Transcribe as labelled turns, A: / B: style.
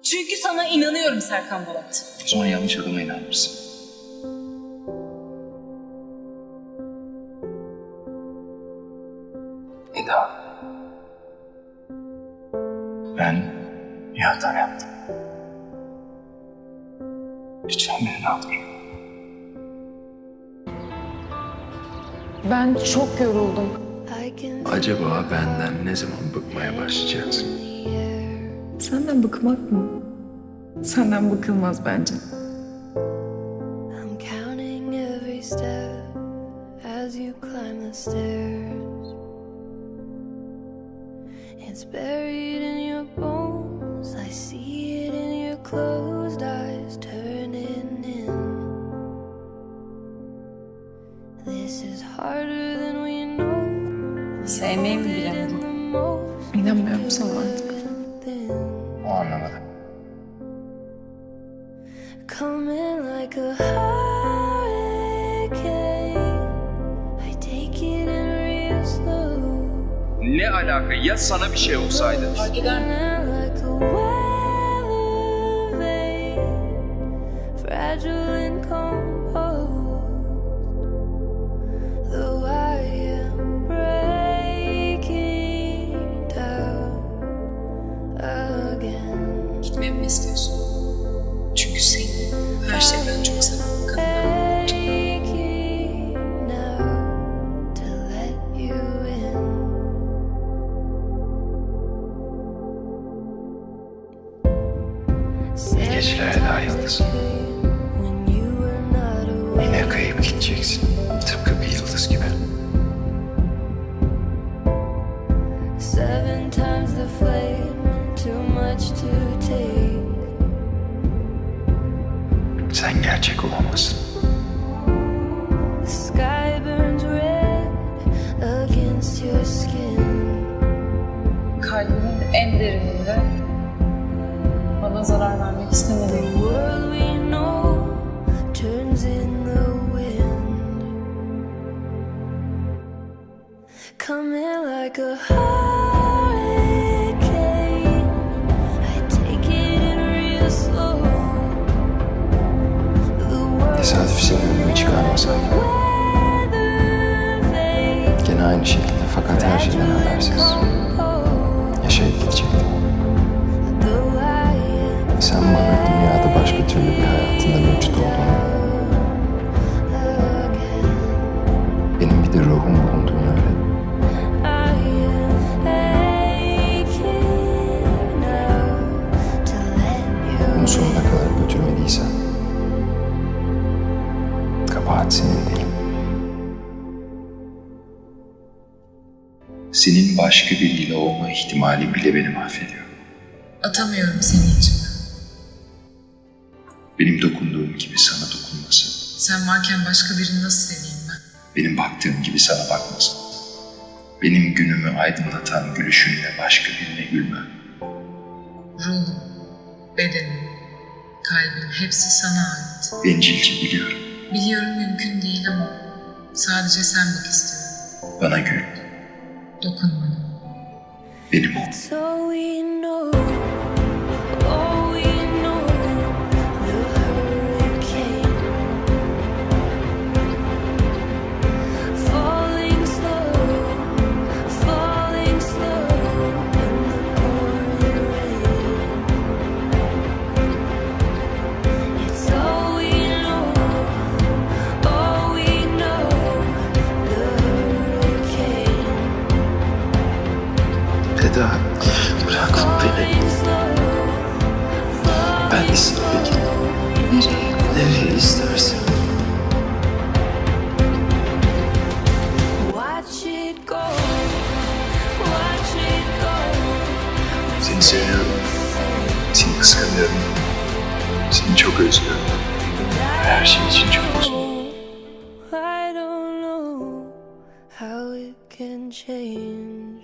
A: Çünkü sana inanıyorum Serkan Bolat.
B: O zaman yanlış adama inanmışsın. Eda. Ben bir hata yaptım. Lütfen beni affet.
C: Ben çok yoruldum.
B: Acaba benden ne zaman bıkmaya başlayacaksın?
C: Senden bıkmak mı? Senden bıkılmaz bence.
D: I'm counting every step as you climb the stairs. It's buried in your bones. I see it in your closed eyes turning in. This is harder than we know.
A: Sevmeyi mi bilemedim?
C: İnanmıyorum sana artık.
B: O anlamadım.
D: Coming like a hurricane, I take it in real slow.
B: Ne alaka? Ya sana bir şey olsaydı?
A: Fark eder mi?
D: Like a weather vane, fragile and composed. Though I am breaking down again.
A: Gitmemi mi istiyorsun? Çünkü seni her şeyden çok seven kadınlarla unuttum.
D: Aching now to let you in.
B: İyi geceler Eda Yıldız.
D: When you were not aware.
B: Yine kayıp gideceksin. Tıpkı bir yıldız gibi.
D: 7 times the flame, too much to take.
B: Sen gerçek olamazsın.
D: The sky burns red against your skin.
A: Kalbimin en derininde bana zarar vermek
D: The
A: istemediğim.
D: world we know turns in the wind. Coming like a hurricane, I take it in real slow. The world
B: Tesadüf seni önüme çıkarmasaydı. Gene aynı şekilde fakat her şeyden habersiz. Yaşayıp gidecektim. Sen bana dünyada başka türlü bir hayatında mevcut olduğunu, benim bir de ruhum bulunduğunu öğret. Bunu sonuna kadar götürmediysen kabahat senin değil. Senin başka biriyle olma ihtimali bile beni mahvediyor.
A: Atamıyorum senin için.
B: Benim dokunduğum gibi sana dokunması,
A: Sen varken başka birini nasıl seveyim ben?
B: benim baktığım gibi sana bakması, benim günümü aydınlatan gülüşünle başka birine gülme.
A: Ruhum, bedenim, kalbim hepsi sana ait.
B: Bencilce biliyorum.
A: Biliyorum mümkün değil ama sadece sen bak istiyorum.
B: Bana gül,
A: Dokun bana.
B: benim ol.
D: So we know, oh we know, the hurricane falling slow in the pouring rain. It's all we know, the hurricane.
B: Eda, bırak beni. Ben de seni bekliyorum. Nereye istersen.
D: Watch it go, watch it go.
B: Seni seviyorum. Seni kıskanıyorum. Seni çok özlüyorum. Her şey için çok üzgünüm.
D: I don't know how it can change.